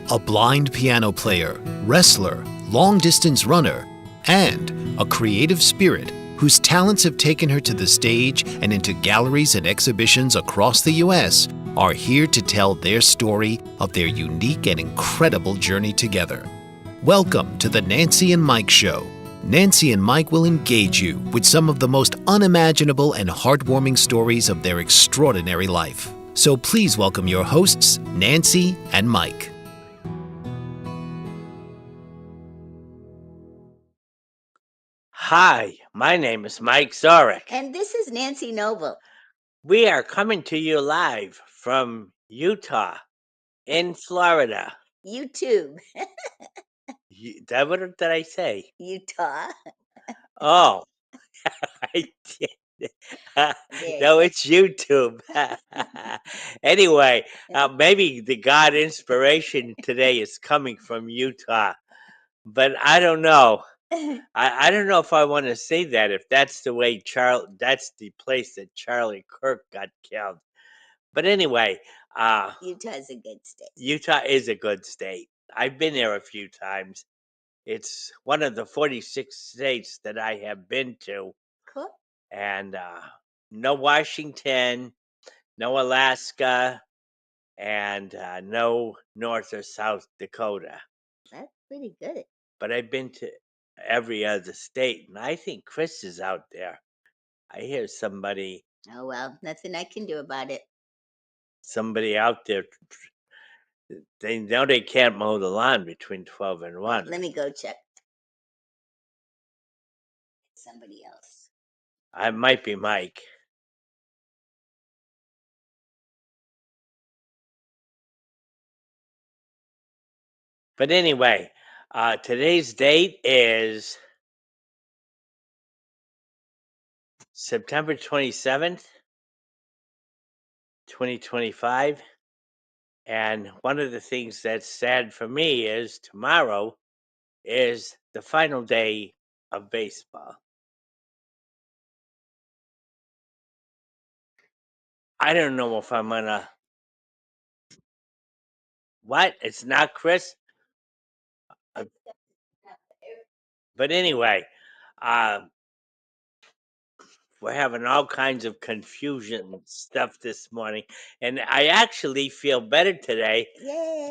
a blind piano player, wrestler, long-distance runner, and a creative spirit whose talents have taken her to the stage and into galleries and exhibitions across the U.S., are here to tell their story of their unique and incredible journey together. Welcome to the Nancy and Mike Show. Nancy and Mike will engage you with some of the most unimaginable and heartwarming stories of their extraordinary life. So please welcome your hosts, Nancy and Mike. Hi, my name is Mike Zorick. And this is Nancy Noble. We are coming to you live from Utah in Florida. YouTube. What did I say? Utah. Oh, I did. No, it's YouTube. Anyway, maybe the God inspiration today is coming from Utah, but I don't know. I don't know if I want to say that, if that's the way that's the place that Charlie Kirk got killed. But anyway, Utah is a good state. Utah is a good state. I've been there a few times. It's one of the 46 states that I have been to. Cool. And no Washington, no Alaska, and no North or South Dakota. That's pretty good. But I've been to every other state, and I think Chris is out there. I hear somebody. Oh, well, nothing I can do about it. Somebody out there. They know they can't mow the lawn between 12 and 1. Let me go check. Somebody else. I might be Mike. But anyway, today's date is September 27th, 2025. And one of the things that's sad for me is tomorrow is the final day of baseball. I don't know if I'm gonna. What? It's not Chris? But anyway, we're having all kinds of confusion and stuff this morning. And I actually feel better today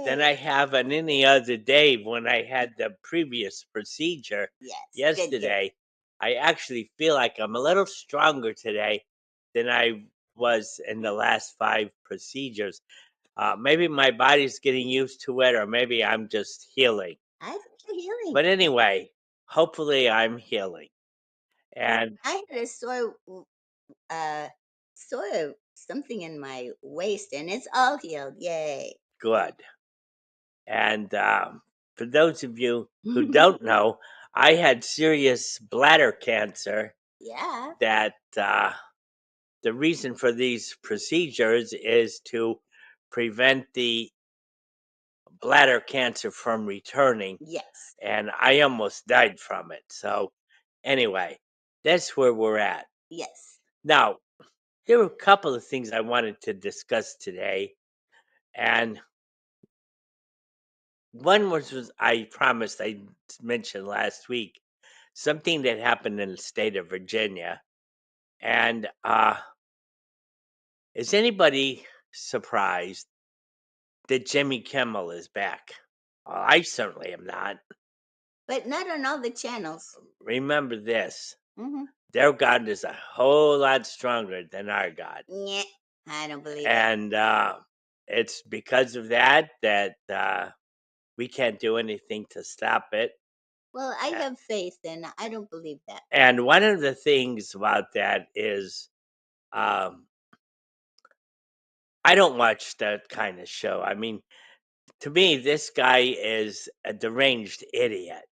than I have on any other day when I had the previous procedure yesterday. I actually feel like I'm a little stronger today than I was in the last 5 procedures. Maybe my body's getting used to it, or maybe I'm just healing. I think you're healing. But anyway, hopefully I'm healing. And I had a sore something in my waist, and it's all healed. Yay. good. And for those of you who don't know, I had serious bladder cancer. Yeah. That the reason for these procedures is to prevent the bladder cancer from returning. Yes. And I almost died from it. So anyway, that's where we're at. Yes. Now, there were a couple of things I wanted to discuss today. And one was I promised I mentioned last week something that happened in the state of Virginia. And is anybody surprised that Jimmy Kimmel is back? Well, I certainly am not. But not on all the channels. Remember this. Mm-hmm. Their God is a whole lot stronger than our God. Yeah, I don't believe and it's because of that we can't do anything to stop it. Well, I have faith, and I don't believe that. And one of the things about that is I don't watch that kind of show. I mean, to me, this guy is a deranged idiot.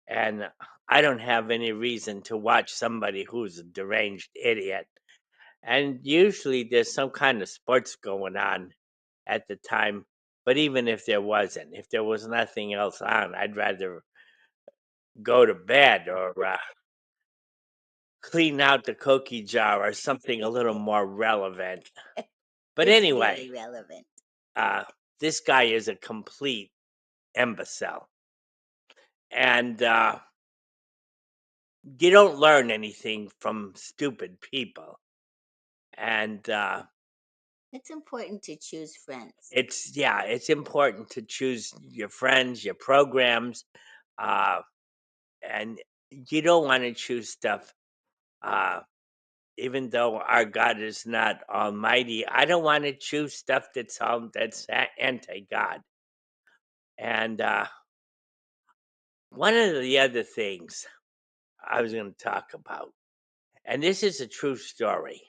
And I don't have any reason to watch somebody who's a deranged idiot. And usually there's some kind of sports going on at the time. But even if there wasn't, if there was nothing else on, I'd rather go to bed or clean out the cookie jar or something a little more relevant. But It's anyway, very relevant. this guy is a complete imbecile. And you don't learn anything from stupid people. And It's important to choose friends. it's important to choose your friends, your programs, uh, and you don't want to choose stuff. Uh, Even though our God is not almighty, I don't want to choose stuff that's anti-God. And one of the other things I was going to talk about, and this is a true story.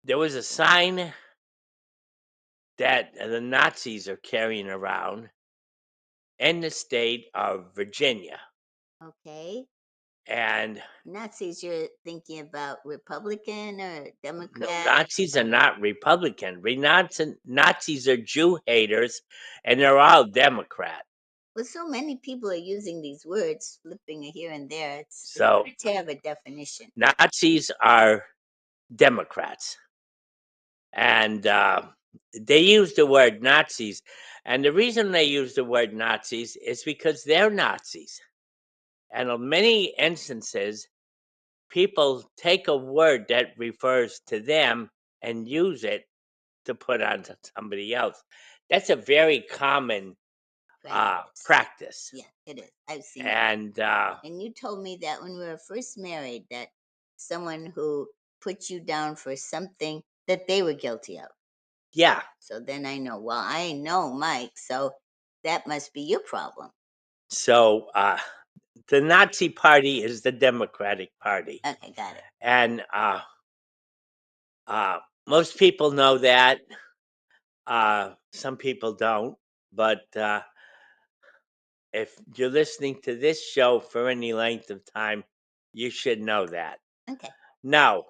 There was a sign that the Nazis are carrying around in the state of Virginia. Okay. And Nazis, you're thinking about Republican or no, Democrat? Nazis are not Republican. Nazis are Jew haters, and they're all Democrat. Well, so many people are using these words, flipping it here and there. It's So hard to have a definition. Nazis are Democrats, and they use the word Nazis. And the reason they use the word Nazis is because they're Nazis. And in many instances, people take a word that refers to them and use it to put onto somebody else. That's a very common practice. Yeah, it is. I've seen it. And And you told me that when we were first married, that someone who put you down for something that they were guilty of. yeah, So then I know, well, I know Mike, so that must be your problem. so the Nazi Party is the Democratic Party. Okay, got it. And most people know that. Some people don't. But if you're listening to this show for any length of time, you should know that. Okay. Now,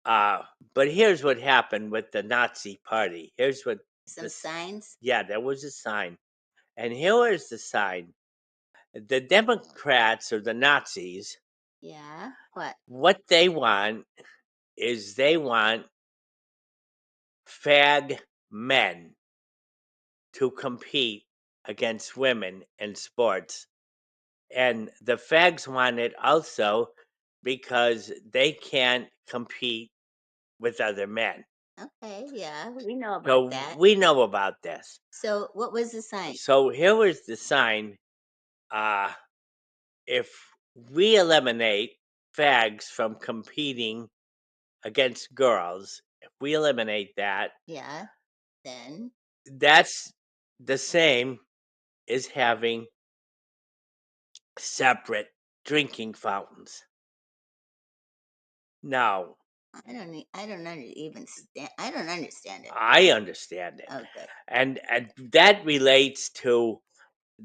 but here's what happened with the Nazi Party. Here's what Some signs? yeah, there was a sign. And here was the sign. The Democrats or the Nazis, Yeah. What? what they want is they want fag men to compete against women in sports. And the fags want it also because they can't compete with other men. Okay, yeah, we know about So that. we know about this. So what was the sign? So here was the sign. If we eliminate fags from competing against girls, if we eliminate that, Yeah, then that's the same as having separate drinking fountains. Now, I don't understand. I don't understand it. I understand it. Okay. And that relates to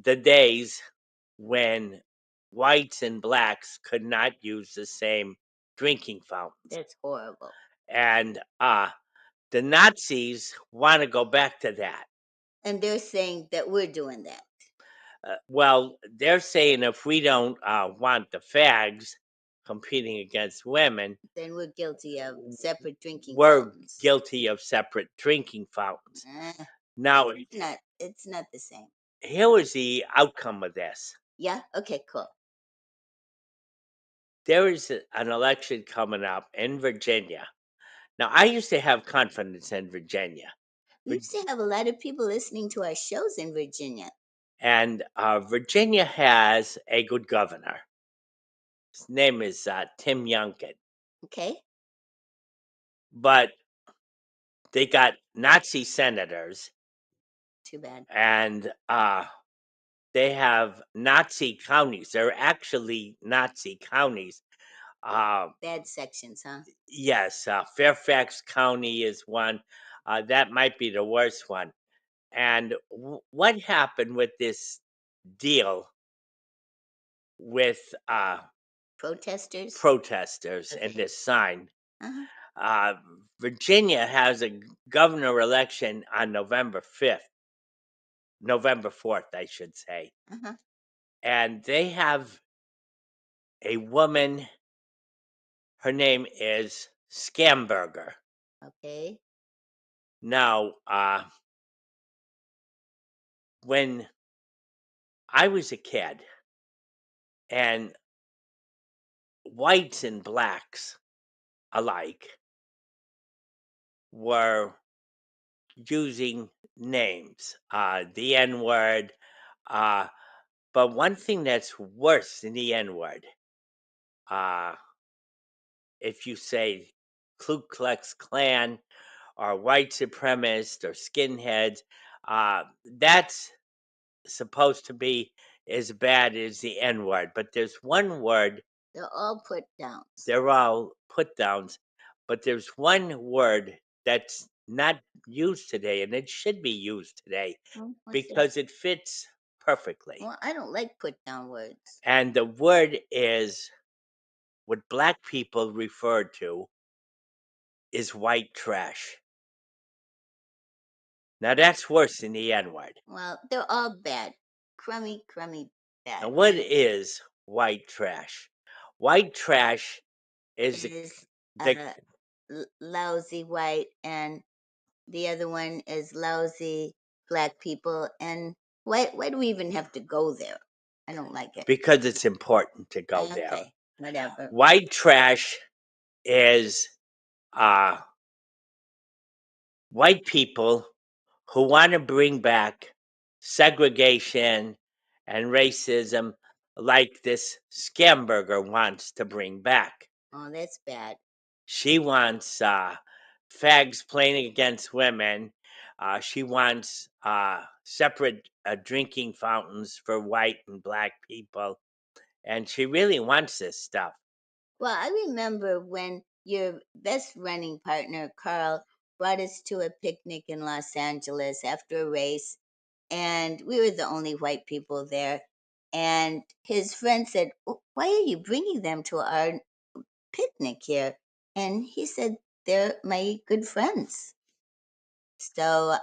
the days when whites and blacks could not use the same drinking fountains. That's horrible. And the Nazis want to go back to that. And they're saying that we're doing that. Well, they're saying if we don't want the fags competing against women, Then we're guilty of separate drinking we're fountains. guilty of separate drinking fountains. Now, It's not the same. here was the outcome of this. Yeah, okay, cool. There is an election coming up in Virginia. Now, I used to have confidence in Virginia. We used to have a lot of people listening to our shows in Virginia. And Virginia has a good governor. His name is Tim Youngkin. Okay. But they got Nazi senators. Too bad. And they have Nazi counties. They're actually Nazi counties. Bad sections, huh? Yes, Fairfax County is one. That might be the worst one. And what happened with this deal with Protesters? and Okay. this sign? Uh-huh. Uh, Virginia has a governor election on November 4th, I should say. Uh-huh. And they have a woman, her name is Scamberger. Okay. Now, when I was a kid and whites and blacks alike were using names, the N word. Uh, but one thing that's worse than the N word, uh, if you say Ku Klux Klan or white supremacist or skinheads, that's supposed to be as bad as the N word. But there's one word, They're all put downs. they're all put downs, but there's one word that's not used today, and it should be used today What's that? because it fits perfectly. Well, I don't like put down words. And the word is what black people refer to is white trash. Now that's worse than the N word. Well, they're all bad. Crummy, crummy bad. Now, what is white trash? White trash is Is the lousy white, and the other one is lousy black people. And why do we even have to go there? I don't like it. because it's important to go there. Okay, whatever. White trash is uh, white people who want to bring back segregation and racism like this Scamberger wants to bring back. Oh, that's bad. She wants fags playing against women. She wants separate drinking fountains for white and black people. And she really wants this stuff. Well, I remember when your best running partner, Carl, brought us to a picnic in Los Angeles after a race, and we were the only white people there. And his friend said, Why are you bringing them to our picnic here? And he said, They're my good friends. So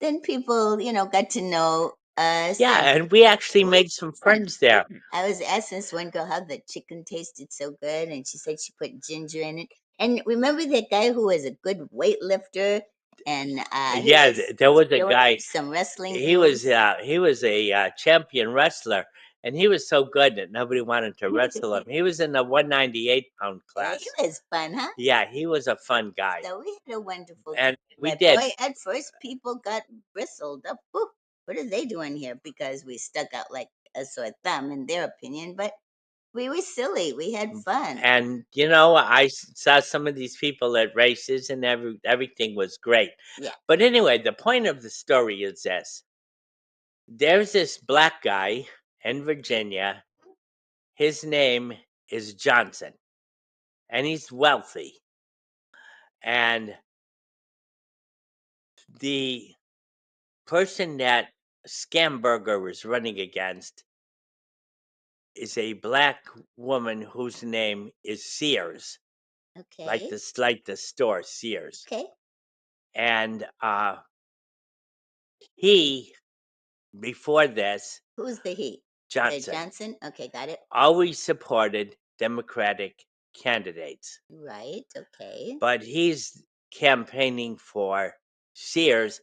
then people, got to know us. Yeah, and we actually made some friends there. I was asking this one girl how the chicken tasted so good, and she said she put ginger in it. And remember that guy who was a good weightlifter, and Yeah, there was a showing guy. some wrestling He was moves. he was a champion wrestler, and he was so good that nobody wanted to wrestle him. He was in the 198-pound Yeah, class. he was fun, huh? Yeah, he was a fun guy, So we had a wonderful and time. we But did. boy, at first people got bristled up. Whew, what are they doing here? Because we stuck out like a sore thumb in their opinion. But we were silly. We had fun. And I saw some of these people at races, and everything was great. Yeah. But anyway, the point of the story is this: there's this black guy in Virginia. His name is Johnson, and he's wealthy. And the person that Scamberger is running against is a black woman whose name is Sears, Okay. like the store Sears. Okay. And he, before this, Who's the he? Johnson, Johnson? Okay, got it. always supported Democratic candidates, Right. Okay. but he's campaigning for Sears.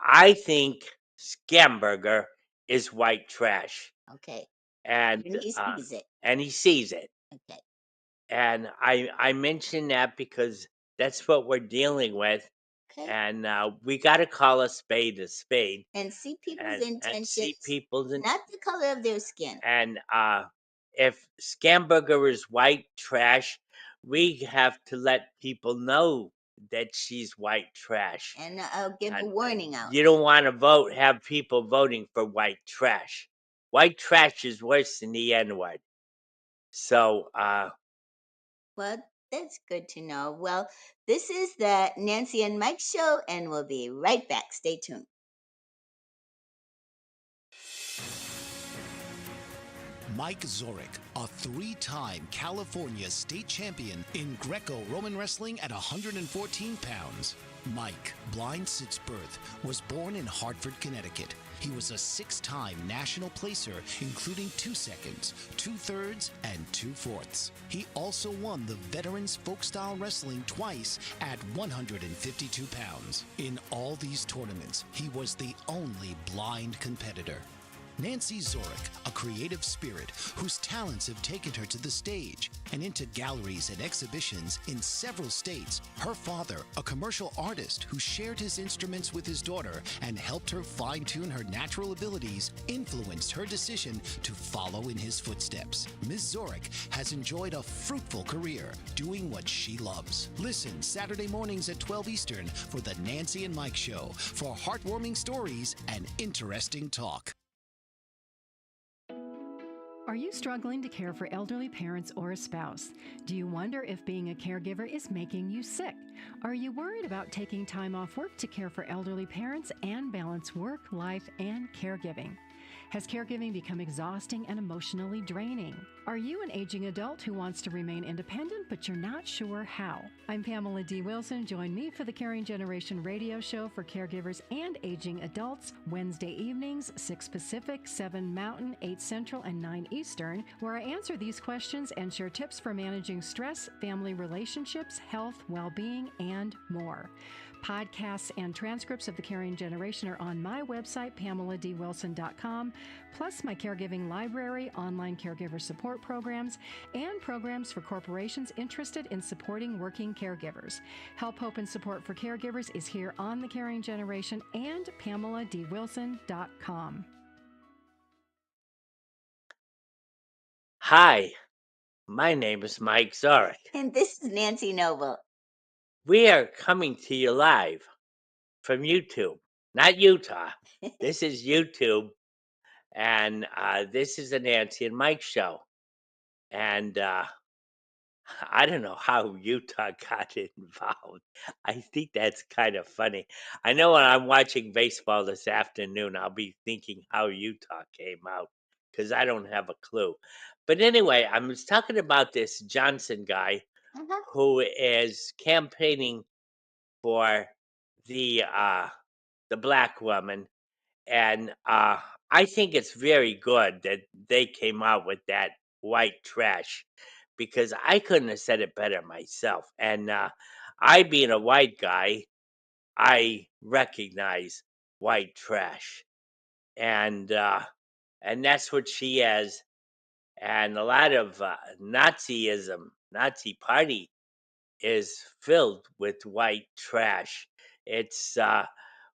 I think Scamberger is white trash, Okay. and And he sees it. and he sees it. Okay. And I mention that because that's what we're dealing with, Okay. and we got to call a spade, And see people's and see intentions, people's not the color of their skin. and if Scamberger is white trash, we have to let people know that she's white trash. And I'll give a And warning out. you don't want to have people voting for white trash. White trash is worse than the N word. So, Well, that's good to know. Well, this is the Nancy and Mike show, and we'll be right back. Stay tuned. Mike Zorick, a three-time California state champion in Greco-Roman wrestling at 114 pounds. Mike, blind since birth, was born in Hartford, Connecticut. He was a six-time national placer, including 2 seconds, 2/3, and 2/4. He also won the Veterans Folk-Style Wrestling twice at 152 pounds. In all these tournaments, he was the only blind competitor. Nancy Zorick, a creative spirit whose talents have taken her to the stage and into galleries and exhibitions in several states. Her father, a commercial artist who shared his instruments with his daughter and helped her fine-tune her natural abilities, influenced her decision to follow in his footsteps. Ms. Zorick has enjoyed a fruitful career doing what she loves. Listen Saturday mornings at 12 Eastern for the Nancy and Mike Show for heartwarming stories and interesting talk. Are you struggling to care for elderly parents or a spouse? Do you wonder if being a caregiver is making you sick? Are you worried about taking time off work to care for elderly parents and balance work, life, and caregiving? Has caregiving become exhausting and emotionally draining? Are you an aging adult who wants to remain independent but you're not sure how? I'm Pamela D. Wilson. Join me for the Caring Generation radio show for caregivers and aging adults, Wednesday evenings, 6 Pacific, 7 Mountain, 8 Central, and 9 Eastern, where I answer these questions and share tips for managing stress, family relationships, health, well-being, and more. Podcasts and transcripts of The Caring Generation are on my website, PamelaDWilson.com, plus my caregiving library, online caregiver support programs, and programs for corporations interested in supporting working caregivers. Help, hope, and support for caregivers is here on The Caring Generation and PamelaDWilson.com. Hi, my name is Mike Zorick. And this is Nancy Noble. We are coming to you live from YouTube, not Utah. This is YouTube, and this is the Nancy and Mike Show. And I don't know how Utah got involved. I think that's kind of funny. I know when I'm watching baseball this afternoon, I'll be thinking how Utah came out because I don't have a clue. But anyway, I was talking about this Johnson guy who is campaigning for the black woman, and I think it's very good that they came out with that white trash because I couldn't have said it better myself. And I, being a white guy, I recognize white trash, and that's what she is. And a lot of Nazism, Nazi party is filled with white trash. It's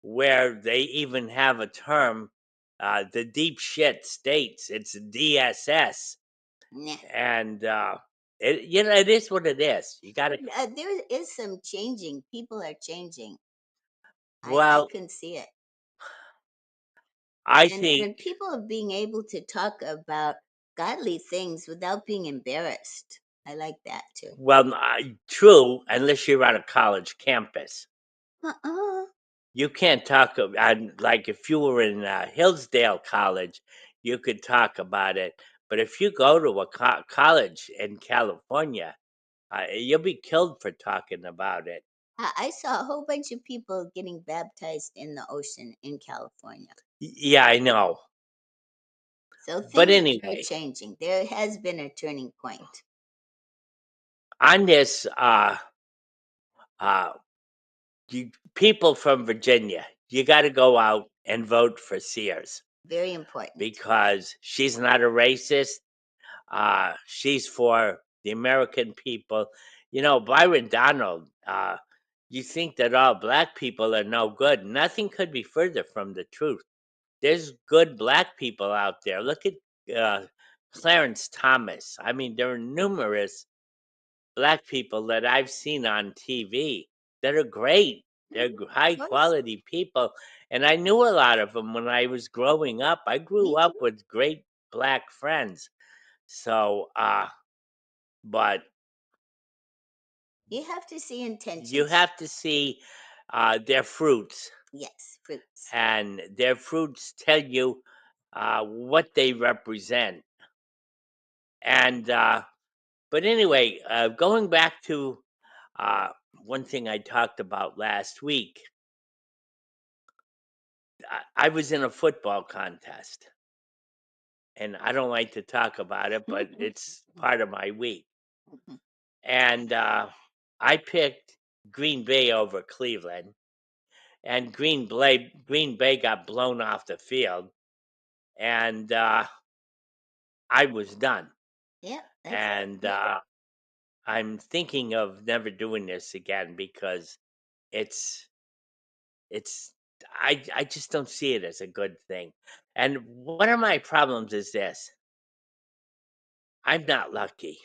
where they even have a term, the deep shit states. It's DSS, Nah. and it is what it is. You got to. There is some changing. People are changing. I Well, can see it. I And think people are being able to talk about godly things without being embarrassed. I like that too. well, true, unless you're on a college campus. Uh-uh. You can't talk like if you were in Hillsdale College, you could talk about it. But if you go to a college in California, you'll be killed for talking about it. I saw a whole bunch of people getting baptized in the ocean in California. Yeah, I know. So But things are anyway, changing. There has been a turning point. on this, uh, people from Virginia, you got to go out and vote for Sears Very important. because she's not a racist. She's for the American people. You know, Byron Donald, you think that all black people are no good. Nothing could be further from the truth. There's good black people out there. Look at Clarence Thomas. I mean, there are numerous black people that I've seen on TV that are great. They're high Of course. quality people. And I knew a lot of them when I was growing up. I grew Me up too. with great black friends. So, but You have to see you intentions. have to see their fruits, Yes, fruits. and their fruits tell you what they represent. And but anyway, going back to uh, one thing I talked about last week, I was in a football contest, and I don't like to talk about it, but it's part of my week. And I picked Green Bay over Cleveland, and Green Bay got blown off the field, and I was done. Yep, that's it. And I'm thinking of never doing this again because it's it's I just don't see it as a good thing. And one of my problems is this: I'm not lucky.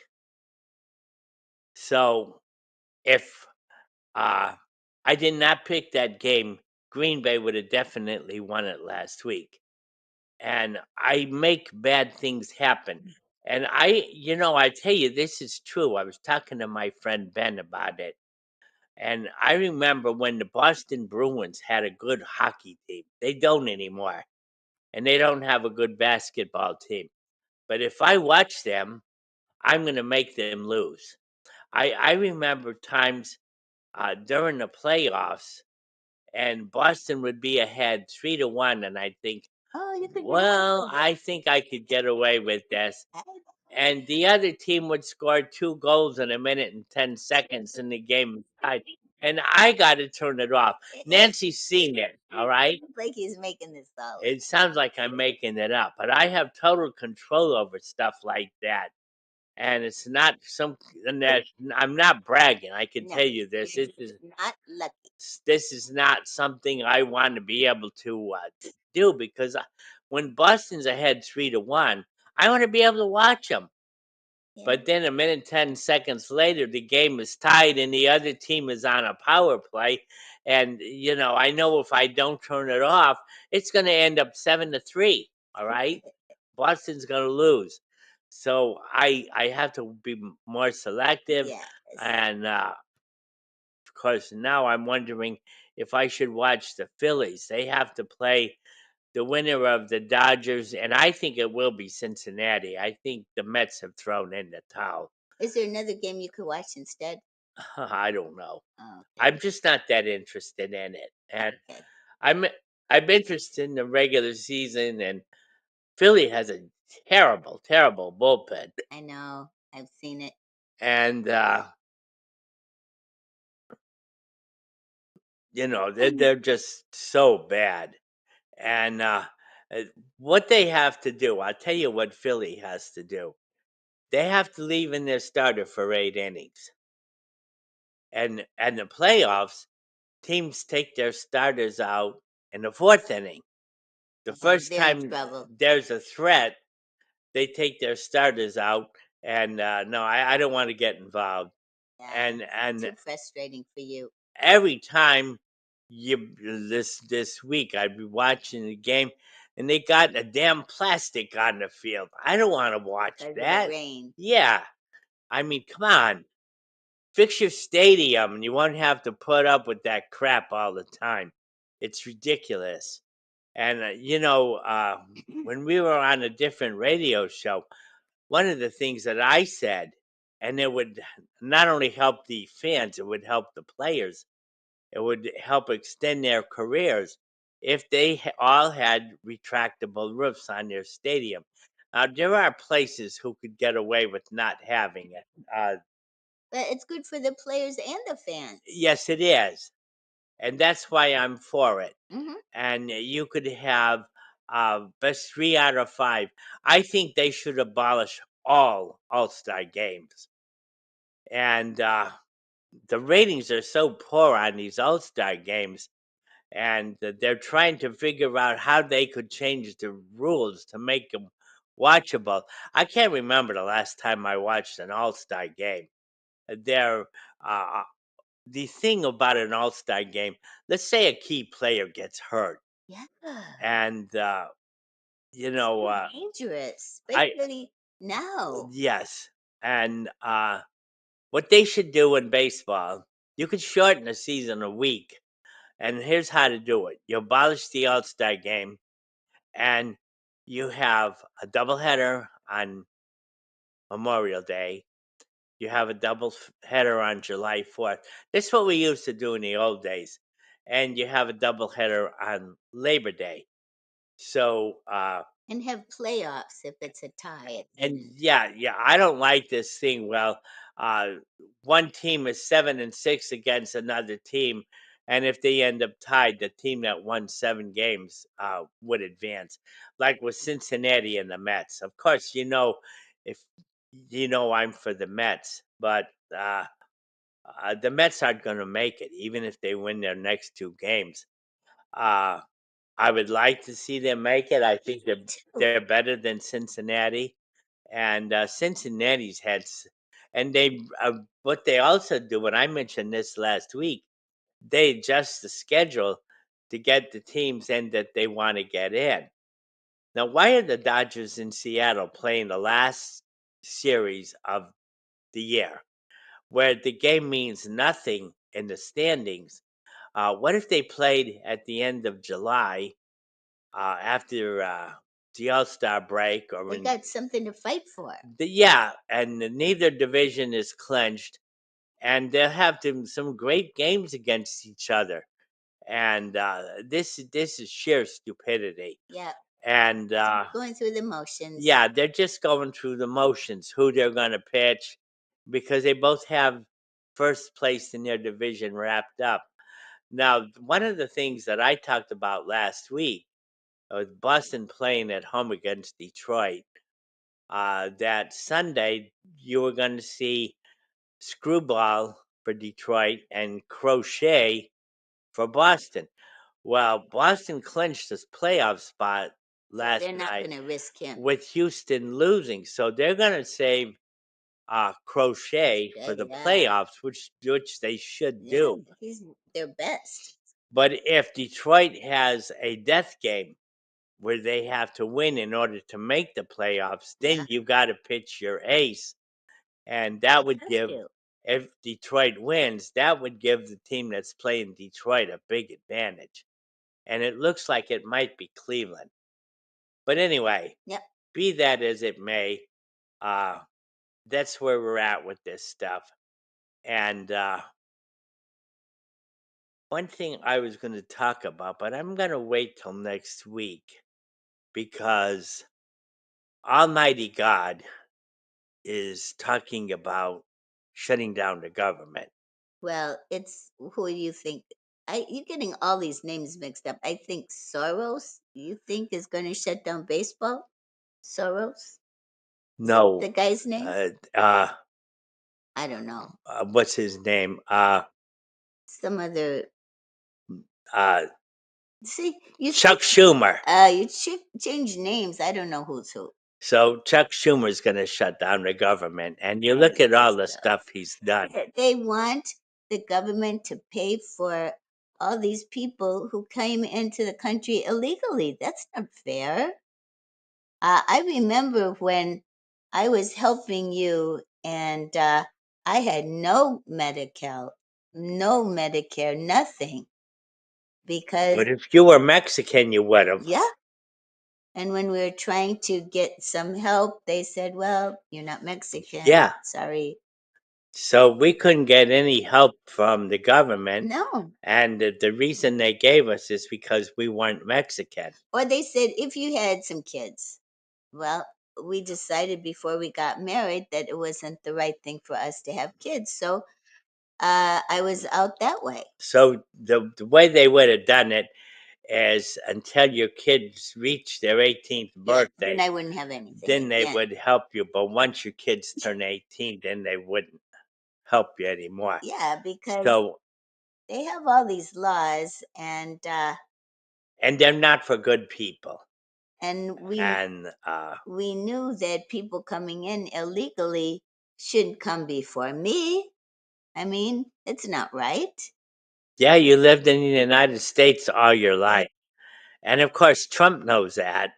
So if uh, I did not pick that game, Green Bay would have definitely won it last week. And I make bad things happen. And I tell you, this is true. I was talking to my friend Ben about it. And I remember when the Boston Bruins had a good hockey team. They don't anymore. And they don't have a good basketball team. But if I watch them, I'm going to make them lose. I remember times during the playoffs, and Boston would be ahead 3-1, and I'd think, Oh, you could well, I think I could get away with this. And the other team would score 2 goals in a minute and 10 seconds, and the game was tied. And I got to turn it off. Nancy's seen it, all right? like he's making this all up. It sounds like I'm making it up, but I have total control over stuff like that. And it's not something that I'm not bragging. I can No, tell you this. you're not lucky. This is not something I want to be able to do because when Boston's ahead 3-1, I want to be able to watch them. Yeah. But then a minute, 10 seconds later, the game is tied and the other team is on a power play. And, I know if I don't turn it off, it's going to end up 7-3. All right. Boston's going to lose. So I have to be more selective. Yes. And, of course, now I'm wondering if I should watch the Phillies. They have to play the winner of the Dodgers, and I think it will be Cincinnati. I think the Mets have thrown in the towel. Is there another game you could watch instead? I don't know. Oh, okay. I'm just not that interested in it. And Okay. I'm I'm interested in the regular season, and Philly has a terrible, terrible bullpen. I know. I've seen it. And they're just so bad. And uh, what they have to do, I'll tell you what Philly has to do. They have to leave in their starter for 8 innings. And the playoffs, teams take their starters out in the fourth inning. The first they're in time trouble. there's a threat, they take their starters out. And no, I don't want to get involved. Yeah, And too frustrating for you. every time this week I'd be watching the game and they got a damn plastic on the field. I don't want to watch 'Cause of the that. rain. Yeah. I mean, come on. Fix your stadium and you won't have to put up with that crap all the time. It's ridiculous. And when we were on a different radio show, one of the things that I said, and it would not only help the fans, it would help the players. It would help extend their careers if they all had retractable roofs on their stadium. There are places who could get away with not having it. But it's good for the players and the fans. Yes, it is. And that's why I'm for it. Hmm. And you could have best 3 out of 5. I think they should abolish all All-Star games. And the ratings are so poor on these All-Star games, and they're trying to figure out how they could change the rules to make them watchable. I can't remember the last time I watched an All-Star game. They're the thing about an All-Star game, let's say a key player gets hurt, Yeah. and you It's know, so dangerous, I especially now. yes, and what they should do in baseball, you could shorten the season a week, and here's how to do it: you abolish the All-Star game, and you have a doubleheader on Memorial Day. You have a double header on July 4th. This is what we used to do in the old days. And you have a double header on Labor Day. So, And have playoffs if it's a tie. and yeah, I don't like this thing. Well, one team is 7-6 against another team, and if they end up tied, the team that won 7 games would advance. Like with Cincinnati and the Mets. Of course, if I'm for the Mets, but the Mets aren't going to make it, even if they win their next 2 games. Uh, I would like to see them make it. I think they're better than Cincinnati, and Cincinnati's and they what they also do. And I mentioned this last week. They adjust the schedule to get the teams in that they want to get in. Now, why are the Dodgers in Seattle playing the last series of the year, where the game means nothing in the standings? What if they played at the end of July, after the All-Star break, or They got something to fight for. and neither division is clinched, and they'll have some great games against each other. And this is sheer stupidity. Yeah. And going through the motions. yeah, they're just going through the motions, who they're going to pitch, because they both have first place in their division wrapped up. Now, one of the things that I talked about last week was Boston playing at home against Detroit. That Sunday, you were going to see Screwball for Detroit and Crochet for Boston. Well, Boston clinched this playoff spot last They're not night going to risk him. with Houston losing, so they're going to save Crochet for the playoffs, which they should do. He's their best. But if Detroit has a death game where they have to win in order to make the playoffs, then you got to pitch your ace, and that would give. If Detroit wins, that would give the team that's playing Detroit a big advantage, and it looks like it might be Cleveland. But anyway, be that as it may, that's where we're at with this stuff. And one thing I was going to talk about, but I'm going to wait till next week, because Almighty God is talking about shutting down the government. Well, it's who do you think? You're getting all these names mixed up. I think Soros, you think, is going to shut down baseball? Soros? No. The guy's name? I don't know. What's his name? Some other. See, you Chuck Schumer. You change names. I don't know who's who. So Chuck Schumer's going to shut down the government, and you look at all the stuff he's done. They want the government to pay for all these people who came into the country illegally. That's not fair. I remember when I was helping you, and I had no Medi-Cal, no Medicare, nothing. Because. But if you were Mexican, you would have. Yeah. And when we were trying to get some help, they said, well, you're not Mexican. Yeah. Sorry. So we couldn't get any help from the government. No. And the reason they gave us is because we weren't Mexican. Or they said, if you had some kids. Well, we decided before we got married that it wasn't the right thing for us to have kids. So I was out that way. So the way they would have done it is, until your kids reach their 18th birthday, then I wouldn't have anything. Then they would help you. But once your kids turn 18, then they wouldn't help you anymore. Yeah, because So, they have all these laws, and they're not for good people. And we knew that people coming in illegally shouldn't come before me. I mean, it's not right. Yeah, you lived in the United States all your life. And of course, Trump knows that.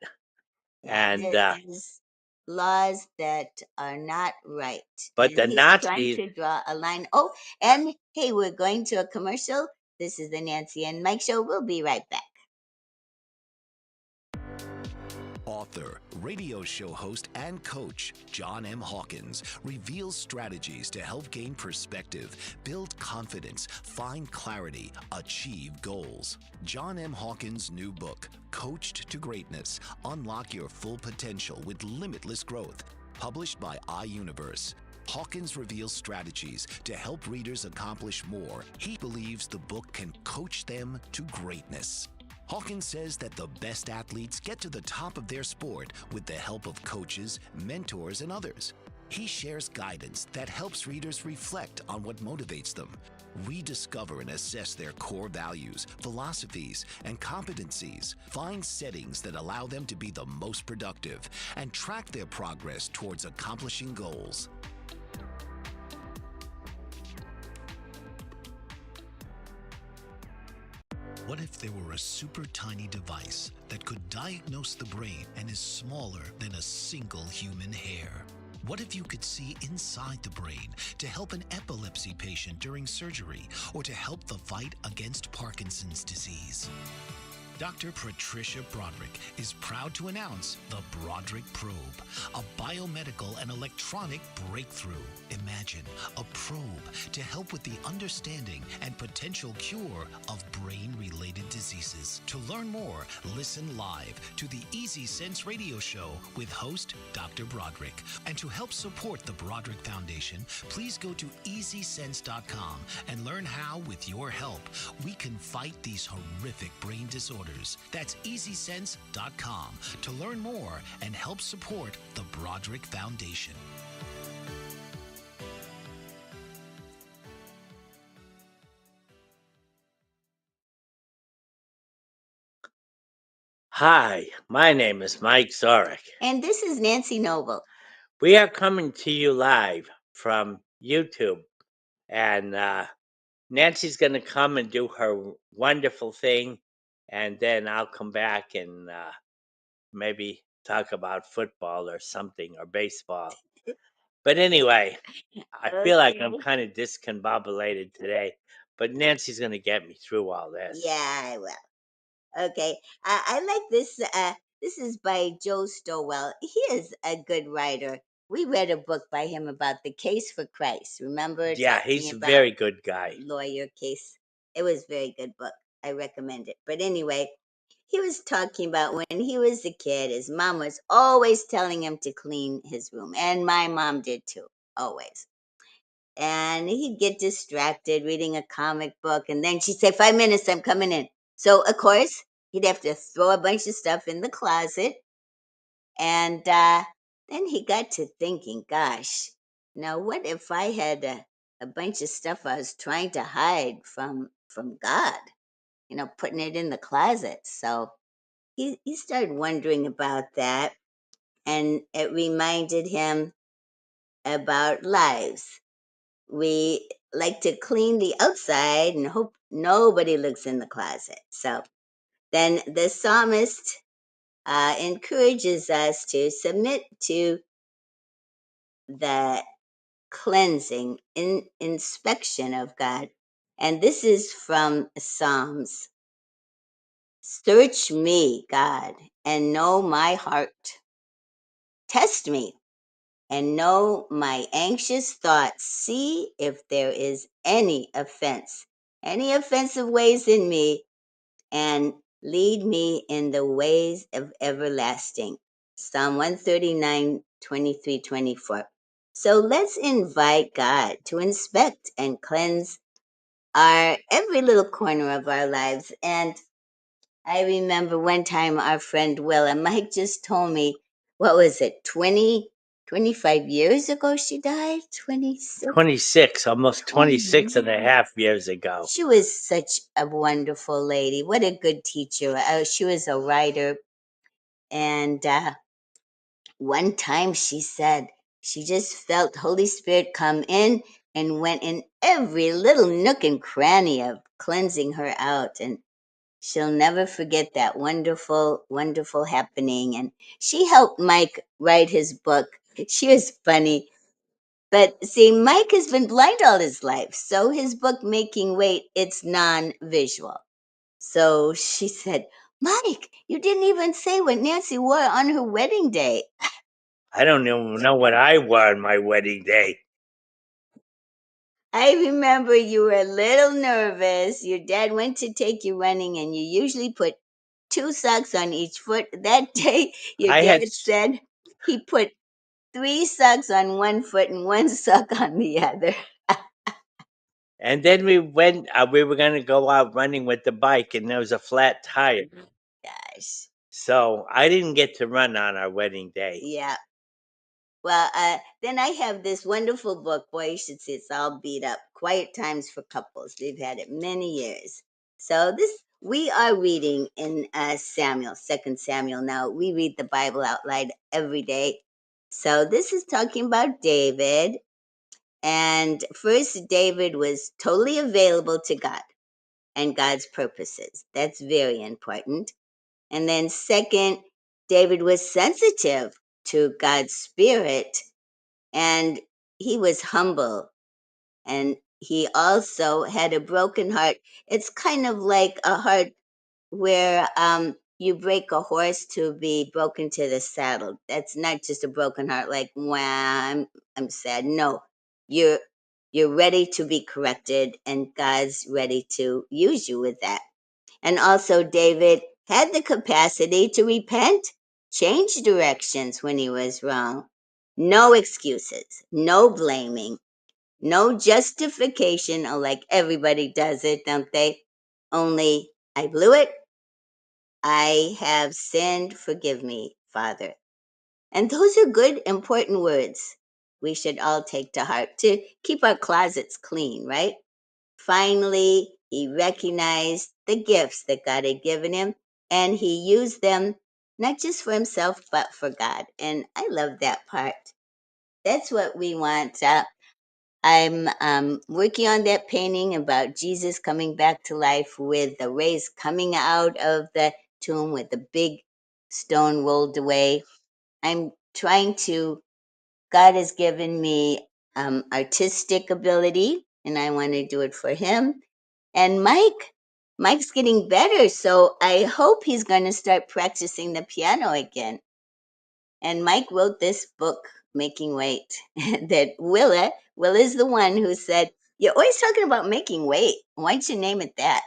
Yeah, And there's laws that are not right. But And the he's Nazis trying to draw a line. Oh, and hey, we're going to a commercial. This is the Nancy and Mike Show. We'll be right back. Author, radio show host, and coach John M. Hawkins reveals strategies to help gain perspective, build confidence, find clarity, achieve goals. John M. Hawkins' new book, Coached to Greatness: Unlock Your Full Potential with Limitless Growth, published by iUniverse. Hawkins reveals strategies to help readers accomplish more. He believes the book can coach them to greatness. Hawkins says that the best athletes get to the top of their sport with the help of coaches, mentors, and others. He shares guidance that helps readers reflect on what motivates them, rediscover and assess their core values, philosophies, and competencies, find settings that allow them to be the most productive, and track their progress towards accomplishing goals. What if there were a super tiny device that could diagnose the brain and is smaller than a single human hair? What if you could see inside the brain to help an epilepsy patient during surgery or to help the fight against Parkinson's disease? Dr. Patricia Broderick is proud to announce the Broderick Probe, a biomedical and electronic breakthrough. Imagine a probe to help with the understanding and potential cure of brain-related diseases. To learn more, listen live to the Easy Sense radio show with host Dr. Broderick. And to help support the Broderick Foundation, please go to EasySense.com and learn how, with your help, we can fight these horrific brain disorders. That's EasySense.com to learn more and help support the Broderick Foundation. Hi, my name is Mike Zorick. And this is Nancy Noble. We are coming to you live from YouTube. And Nancy's going to come and do her wonderful thing. And then I'll come back and maybe talk about football or something, or baseball. But anyway, I feel like I'm kind of discombobulated today. But Nancy's going to get me through all this. Yeah, I will. Okay. I like this. This is by Joe Stowell. He is a good writer. We read a book by him about the case for Christ. Remember? Yeah, he's a very good guy. Lawyer case. It was a very good book. I recommend it. But anyway, he was talking about when he was a kid, his mom was always telling him to clean his room. And my mom did too, always. And he'd get distracted reading a comic book. And then she'd say, 5 minutes, I'm coming in. So, of course, he'd have to throw a bunch of stuff in the closet. And then he got to thinking, gosh, now what if I had a bunch of stuff I was trying to hide from God, putting it in the closet. So he started wondering about that. And it reminded him about lives. We like to clean the outside and hope nobody looks in the closet. So then the psalmist encourages us to submit to the cleansing inspection of God. And this is from Psalms. Search me, God, and know my heart. Test me and know my anxious thoughts. See if there is any offensive ways in me, and lead me in the ways of everlasting. Psalm 139, 23, 24. So let's invite God to inspect and cleanse every little corner of our lives. And I remember one time our friend Willa, Mike just told me, what was it, 25 years ago she died? 26? 26, almost 26 and a half years ago. She was such a wonderful lady. What a good teacher. She was a writer. And one time she said she just felt Holy Spirit come in and went in every little nook and cranny of cleansing her out. And she'll never forget that wonderful, wonderful happening. And she helped Mike write his book. She was funny. But see, Mike has been blind all his life. So his book, Making Weight, it's non-visual. So she said, Mike, you didn't even say what Nancy wore on her wedding day. I don't even know what I wore on my wedding day. I remember you were a little nervous. Your dad went to take you running, and you usually put 2 socks on each foot. That day, your dad said he put 3 socks on one foot and 1 sock on the other. And then we were going to go out running with the bike, and there was a flat tire. Gosh. So I didn't get to run on our wedding day. Yeah. Well, then I have this wonderful book. Boy, you should see it's all beat up. Quiet Times for Couples. We've had it many years. So we are reading in Samuel, 2 Samuel. Now, we read the Bible out loud every day. So this is talking about David. And first, David was totally available to God and God's purposes. That's very important. And then second, David was sensitive to God's spirit, and he was humble, and he also had a broken heart. It's kind of like a heart where you break a horse to be broken to the saddle. That's not just a broken heart like, wow, I'm sad. No, you're you're ready to be corrected, and God's ready to use you with that. And also, David had the capacity to repent, change directions when he was wrong. No excuses, no blaming, no justification, or like everybody does it, don't they? Only, I blew it. I have sinned. Forgive me, Father. And those are good, important words we should all take to heart to keep our closets clean, right? Finally, he recognized the gifts that God had given him, and he used them not just for himself, but for God. And I love that part. That's what we want. I'm working on that painting about Jesus coming back to life with the rays coming out of the tomb with the big stone rolled away. I'm trying to, God has given me artistic ability, and I want to do it for him. And Mike's getting better, so I hope he's going to start practicing the piano again. And Mike wrote this book, Making Weight, that Willa's the one who said, "You're always talking about making weight. Why don't you name it that?"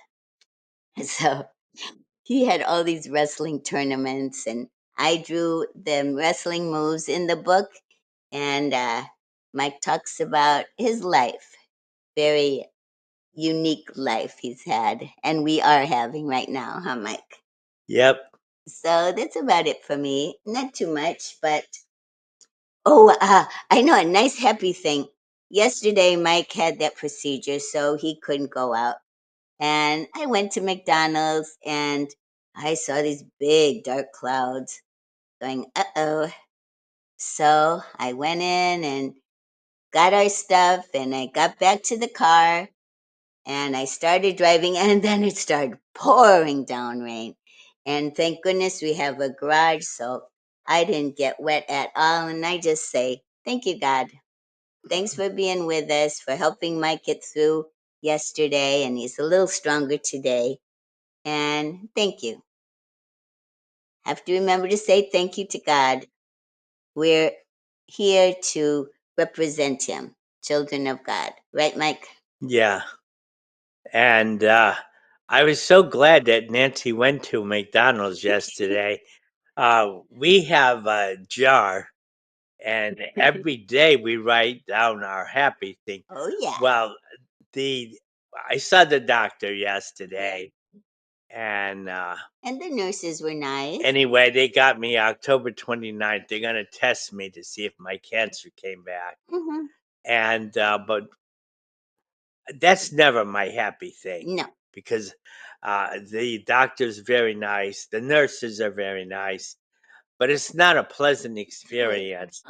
So he had all these wrestling tournaments, and I drew the wrestling moves in the book. And Mike talks about his life, very unique life he's had, and we are having right now, huh, Mike? Yep. So that's about it for me. Not too much, but oh, I know a nice happy thing. Yesterday, Mike had that procedure, so he couldn't go out. And I went to McDonald's and I saw these big dark clouds going, uh-oh. So I went in and got our stuff and I got back to the car and I started driving and then it started pouring down rain. And thank goodness we have a garage, so I didn't get wet at all. And I just say, thank you, God. Thanks for being with us, for helping Mike get through yesterday, and he's a little stronger today. And thank you. Have to remember to say thank you to God. We're here to represent him, children of God. Right, Mike? Yeah. And I was so glad that Nancy went to McDonald's yesterday. We have a jar, and every day we write down our happy thing. Oh, yeah. Well, I saw the doctor yesterday, and And the nurses were nice. anyway, they got me October 29th. They're gonna test me to see if my cancer came back. Mm-hmm. And but that's never my happy thing. No. Because the doctor's very nice, the nurses are very nice, but it's not a pleasant experience.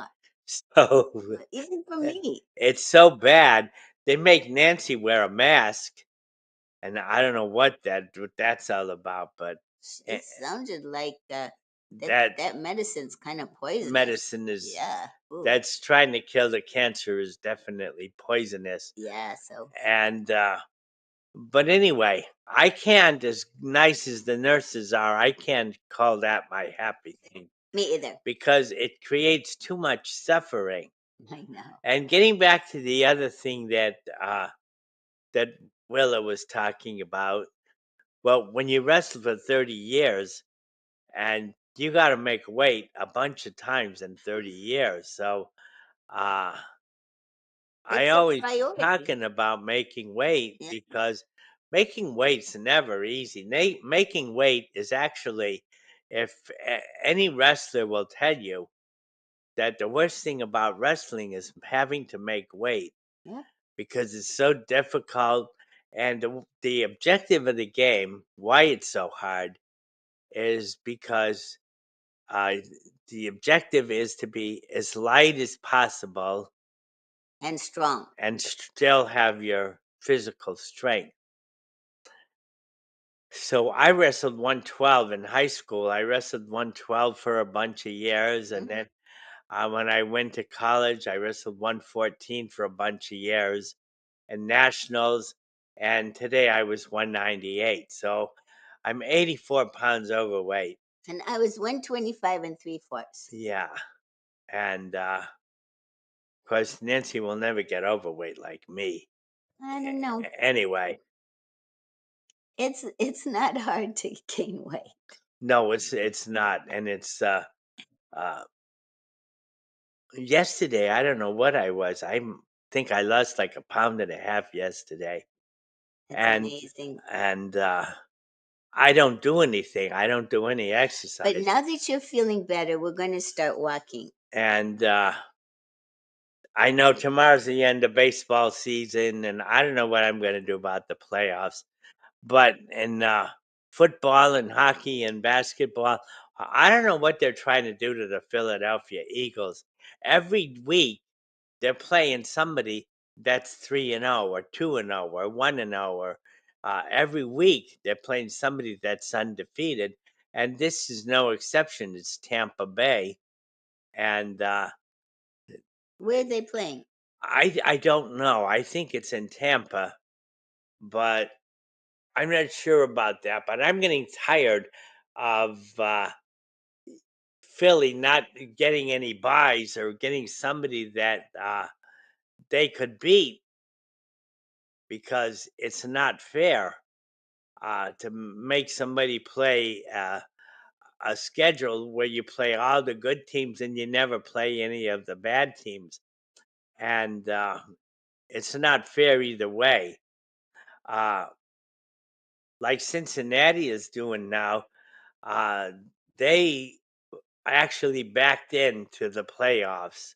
So Even for me. it's so bad. They make Nancy wear a mask, and I don't know what that's all about. But It sounded like that that medicine's kind of poisonous. medicine is Yeah. Ooh. that's trying to kill the cancer is definitely poisonous. Yeah. So. And But anyway, I can't, as nice as the nurses are, I can't call that my happy thing Me either. because it creates too much suffering. I know. And getting back to the other thing that that Willa was talking about, well, when you wrestle for 30 years and you got to make weight a bunch of times in 30 years, so uh, I It's a always priority. talking about making weight Yeah. because making weight's never easy. Making weight is actually, if any wrestler will tell you that the worst thing about wrestling is having to make weight Yeah. because it's so difficult. And the objective of the game, why it's so hard, is because uh, the objective is to be as light as possible And strong. and still have your physical strength. So I wrestled 112 in high school. I wrestled 112 for a bunch of years. And then when I went to college, I wrestled 114 for a bunch of years and nationals. And today I was 198. So I'm 84 pounds overweight. And I was 125 and 3/4. Yeah. And of course, Nancy will never get overweight like me. I don't know. Anyway, It's not hard to gain weight. no, it's not. And it's uh yesterday, I don't know what I was. Think I lost like a pound and a half yesterday. It's And amazing. and I don't do anything. I don't do any But exercise. now that you're feeling better, we're going to start walking. And I know tomorrow's the end of baseball season, and I don't know what I'm going to do about the playoffs. But in football and hockey and basketball, I don't know what they're trying to do to the Philadelphia Eagles. Every week they're playing somebody that's 3-0 or 2-0 or 1-0 or every week they're playing somebody that's undefeated, and this is no exception. It's Tampa Bay, and Where are they playing? I don't know. I think it's in Tampa, but I'm not sure about that. But I'm getting tired of Philly not getting any buys or getting somebody that they could beat because it's not fair to make somebody play a schedule where you play all the good teams and you never play any of the bad teams. And it's not fair either way. Uh, like Cincinnati is doing now, uh, they actually backed into the playoffs.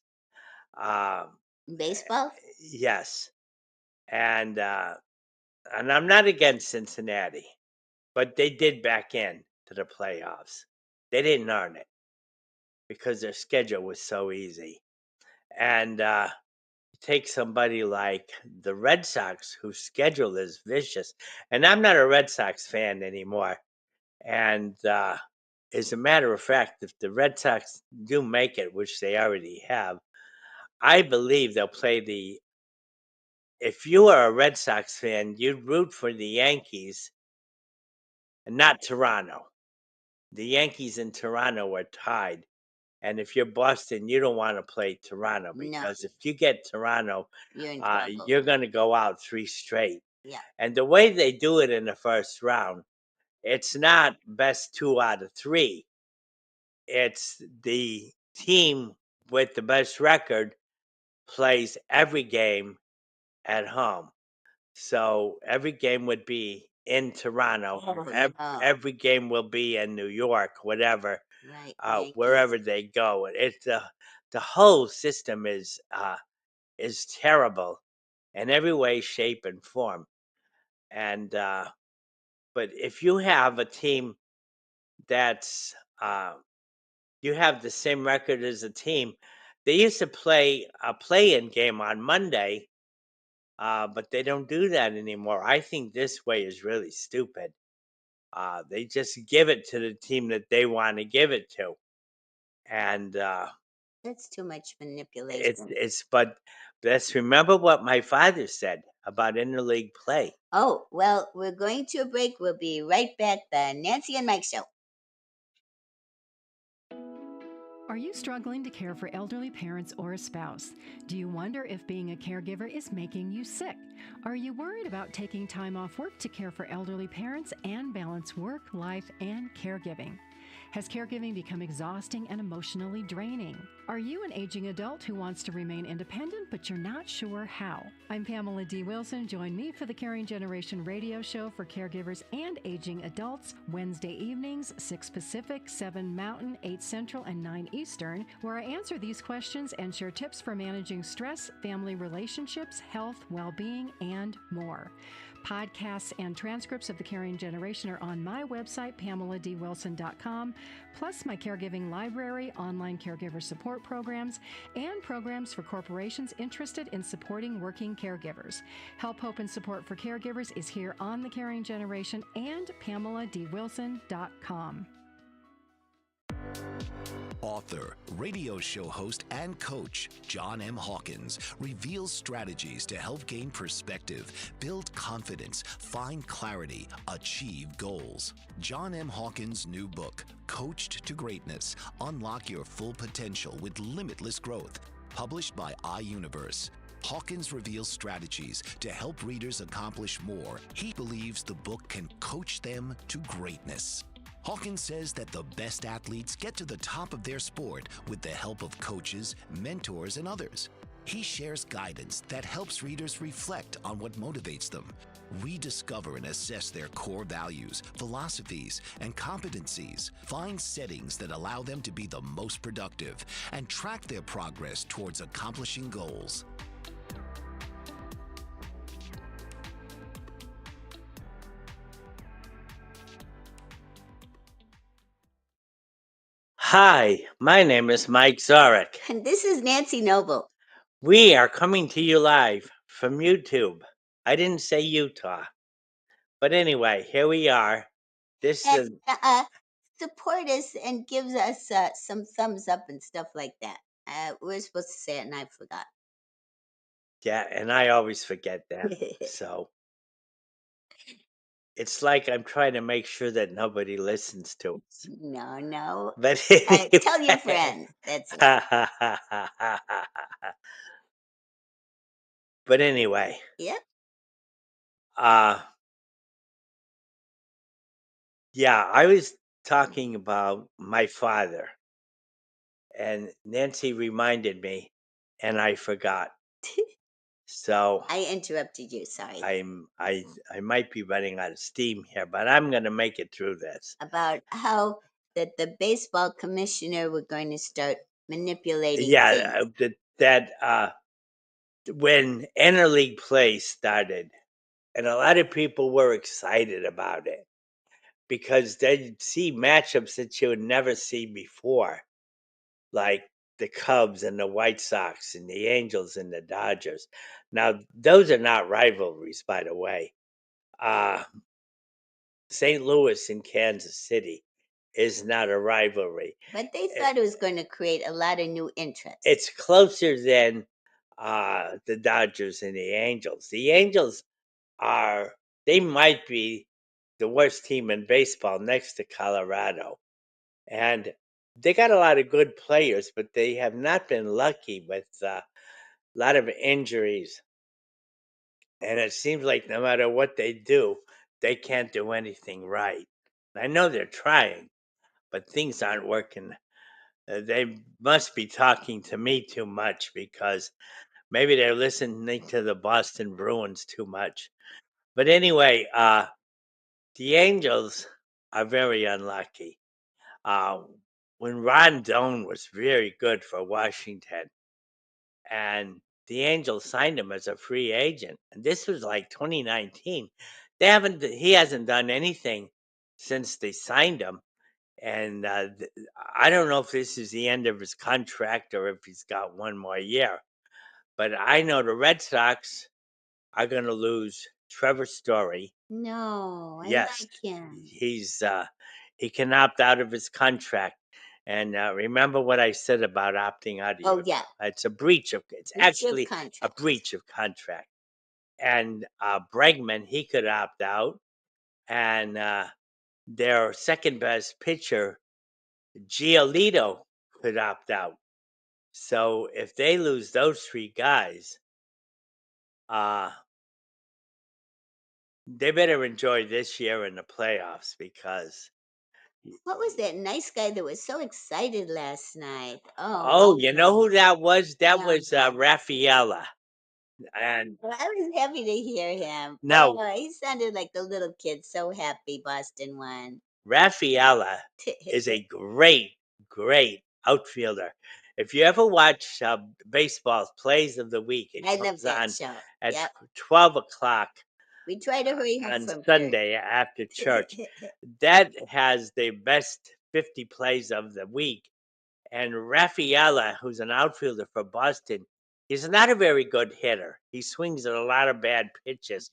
Uh, Baseball? yes. And I'm not against Cincinnati, but they did back in to the playoffs. They didn't earn it because their schedule was so easy. And take somebody like the Red Sox, whose schedule is vicious. And I'm not a Red Sox fan anymore. And as a matter of fact, if the Red Sox do make it, which they already have, I believe they'll play the. If you are a Red Sox fan, you'd root for the Yankees and not Toronto. The Yankees and Toronto are tied. And if you're Boston, you don't want to play Toronto No, because if you get Toronto, you're in trouble. you're going to go out 3 straight. Yeah. And the way they do it in the first round, it's not best 2 out of 3. It's the team with the best record plays every game at home. So every game would be in Toronto. Every game will be in New York, whatever, Right. wherever they go. It's the whole system is terrible in every way, shape, and form. And but if you have a team that's you have the same record as a team, they used to play a play-in game on Monday, but they don't do that anymore. I think this way is really stupid. They just give it to the team that they want to give it to, and That's too much manipulation. it's but let's remember what my father said. about interleague play. Oh, well, we're going to a break. We'll be right back. The Nancy and Mike Show. Are you struggling to care for elderly parents or a spouse? Do you wonder if being a caregiver is making you sick? Are you worried about taking time off work to care for elderly parents and balance work, life, and caregiving? Has caregiving become exhausting and emotionally draining? Are you an aging adult who wants to remain independent, but you're not sure how? I'm Pamela D. Wilson. Join me for the Caring Generation radio show for caregivers and aging adults, Wednesday evenings, 6 Pacific, 7 Mountain, 8 Central, and 9 Eastern, where I answer these questions and share tips for managing stress, family relationships, health, well-being, and more. Podcasts and transcripts of the Caring Generation are on my website, PamelaDWilson.com, plus my caregiving library, online caregiver support programs, and programs for corporations interested in supporting working caregivers. Help, hope, and support for caregivers is here on the Caring Generation and PamelaDWilson.com. Author, radio show host, and coach John M. Hawkins reveals strategies to help gain perspective, build confidence, find clarity, achieve goals. John M. Hawkins' new book, Coached to Greatness, Unlock Your Full Potential with Limitless Growth, published by iUniverse. Hawkins reveals strategies to help readers accomplish more. He believes the book can coach them to greatness. Hawkins says that the best athletes get to the top of their sport with the help of coaches, mentors, and others. He shares guidance that helps readers reflect on what motivates them, rediscover and assess their core values, philosophies, and competencies, find settings that allow them to be the most productive, and track their progress towards accomplishing goals. Hi, my name is Mike Zorick. And this is Nancy Noble. We are coming to you live from YouTube. I didn't say Utah. But anyway, here we are. This is Support us and gives us some thumbs up and stuff like that. We're supposed to say it, and I forgot. yeah, and I always forget that. So it's like I'm trying to make sure that nobody listens to us. No. But Tell your friends. That's right. But anyway, Yep. yeah, I was talking about my father, and Nancy reminded me, and I forgot. So I interrupted you. Sorry. I might be running out of steam here, but I'm going to make it through this. About how that the baseball commissioner were going to start manipulating Yeah, things. when interleague play started, and a lot of people were excited about it because they'd see matchups that you would never see before, like the Cubs and the White Sox and the Angels and the Dodgers. Now, those are not rivalries, by the way. St. Louis and Kansas City is not a rivalry. But they thought it was going to create a lot of new interest. It's closer than the Dodgers and the Angels. The Angels they might be the worst team in baseball next to Colorado. And they got a lot of good players, but they have not been lucky with a lot of injuries. And it seems like no matter what they do, they can't do anything right. I know they're trying, but things aren't working. They must be talking to me too much because maybe they're listening to the Boston Bruins too much. But anyway, the Angels are very unlucky. When Rondon was very good for Washington, and the Angels signed him as a free agent, and this was like 2019. He hasn't done anything since they signed him, and I don't know if this is the end of his contract or if he's got one more year. But I know the Red Sox are going to lose Trevor Story. No, Yes, I like him. He can opt out of his contract. And remember what I said about opting out of Oh, yeah. it's a breach of it's Breach of actually a contract. breach of contract. and Bregman, he could opt out, and their second best pitcher, Giolito, could opt out. So if they lose those three guys, they better enjoy this year in the playoffs because. What was that nice guy that was so excited last night? Oh, you know who that was? That Yeah. was Rafaela. And Well, I was happy to hear him. now He sounded like the little kid, so happy Boston won. Rafaela is a great, great outfielder. If you ever watch baseball plays of the week, it I love comes that on show. at Yep. 12 o'clock We try to hurry home on from Sunday after church. That has the best 50 plays of the week. And Rafaela, who's an outfielder for Boston, he's not a very good hitter. He swings at a lot of bad pitches.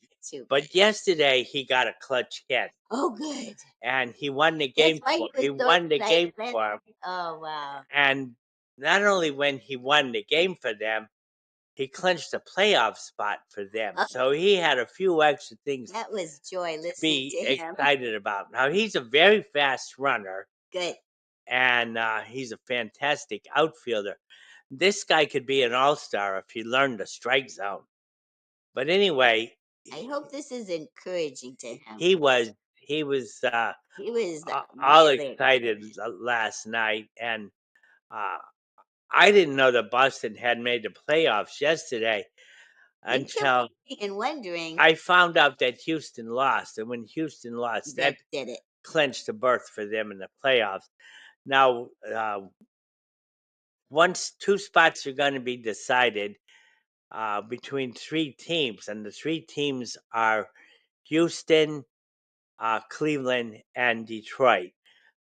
But yesterday he got a clutch hit. Oh, good. And he won the That's game why for he he was so won the game excited. for him. Oh, wow. And not only when he won the game for them, he clinched a playoff spot for them. So he had a few extra things That was joy to listening be to him. excited about. Now he's a very fast runner, Good. and he's a fantastic outfielder. This guy could be an all-star if he learned the strike zone. But anyway, I hope this is encouraging to him. he was He was all really excited last night, and I didn't know that Boston had made the playoffs yesterday We kept until waiting and wondering. I found out that Houston lost. And when Houston lost, That that did it. clinched the berth for them in the playoffs. Now, once two spots are going to be decided between three teams, and the three teams are Houston, Cleveland, and Detroit.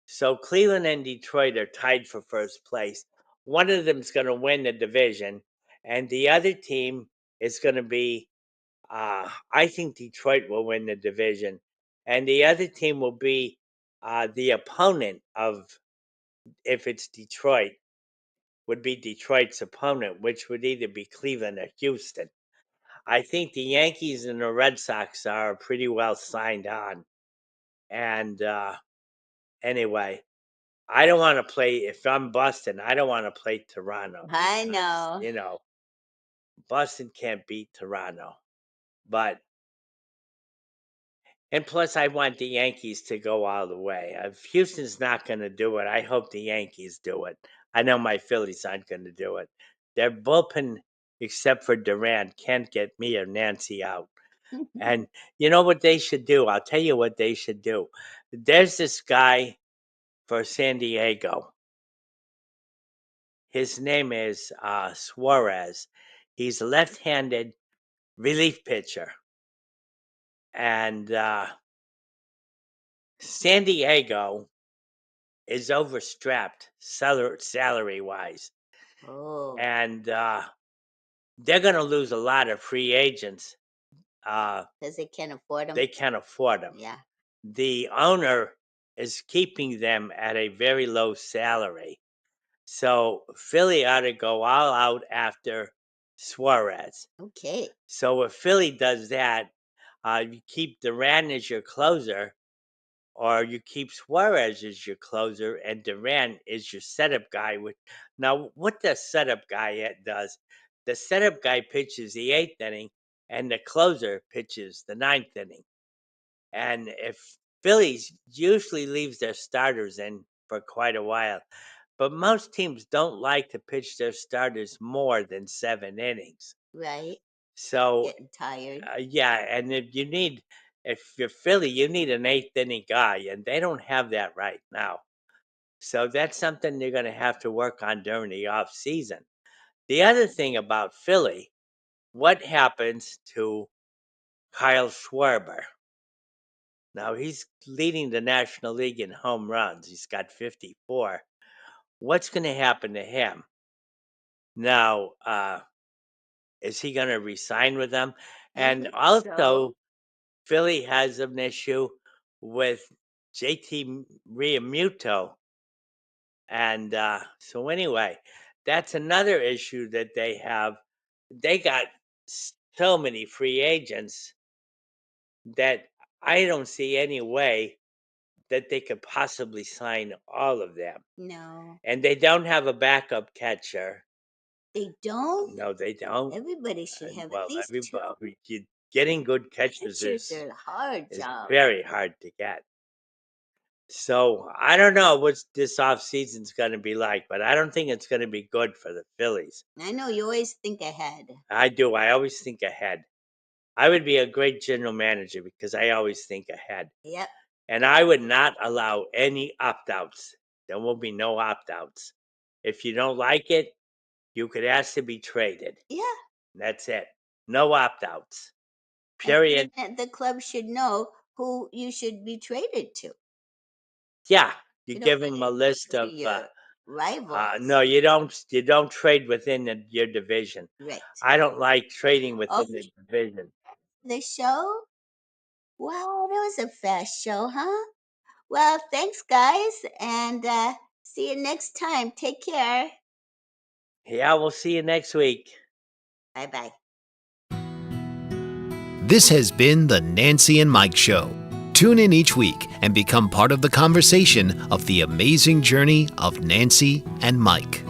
So Cleveland and Detroit are tied for first place. One of them is going to win the division, and the other team is going to be. I think Detroit will win the division, and the other team will be the opponent of. If it's Detroit, would be Detroit's opponent, which would either be Cleveland or Houston. I think the Yankees and the Red Sox are pretty well signed on, and anyway, I don't want to play. If I'm Boston, I don't want to play Toronto. I know. You know, Boston can't beat Toronto. But and plus, I want the Yankees to go all the way. If Houston's not going to do it, I hope the Yankees do it. I know my Phillies aren't going to do it. Their bullpen, except for Durant, can't get me or Nancy out. And you know what they should do? I'll tell you what they should do. There's this guy for San Diego. His name is Suarez. He's a left-handed relief pitcher, and San Diego is overstrapped salary-wise, Oh, and they're going to lose a lot of free agents. because they can't afford them. They can't afford them. Yeah. The owner is keeping them at a very low salary. So Philly ought to go all out after Suarez. Okay. So if Philly does that, you keep Durant as your closer, or you keep Suarez as your closer, and Durant is your setup guy. Now, what the setup guy does, the setup guy pitches the eighth inning, and the closer pitches the ninth inning. And if Phillies usually leaves their starters in for quite a while, but most teams don't like to pitch their starters more than 7 innings. Right. So, Getting tired. yeah, and if you're Philly, you need an eighth inning guy, and they don't have that right now. So that's something they're going to have to work on during the off season. The other thing about Philly, what happens to Kyle Schwarber? Now he's leading the National League in home runs. He's got 54. What's going to happen to him? Now, is he going to resign with them? And also, Philly has an issue with JT Realmuto. And so, anyway, that's another issue that they have. They got so many free agents that I don't see any way that they could possibly sign all of them. No, And they don't have a backup catcher. they don't. No, they don't. Everybody should have at least two. Getting good catchers Catchers are a hard is job. very hard to get. So I don't know what this off season's going to be like, but I don't think it's going to be good for the Phillies. I know you always think ahead. I do. I always think ahead. I would be a great general manager because I always think ahead. Yep. And I would not allow any opt-outs. There will be no opt-outs. If you don't like it, you could ask to be traded. Yeah. That's it. No opt-outs. I Period. think that the club should know who you should be traded to. Yeah, you You don't give want them it a list to of. your rivals. No, you don't. You don't trade within your division. Right. I don't like trading within Okay. the division. The show? Wow, that was a fast show, huh? Well, thanks, guys, and see you next time. Take care. Yeah, we'll see you next week. Bye bye. This has been the Nancy and Mike Show. Tune in each week and become part of the conversation of the amazing journey of Nancy and Mike.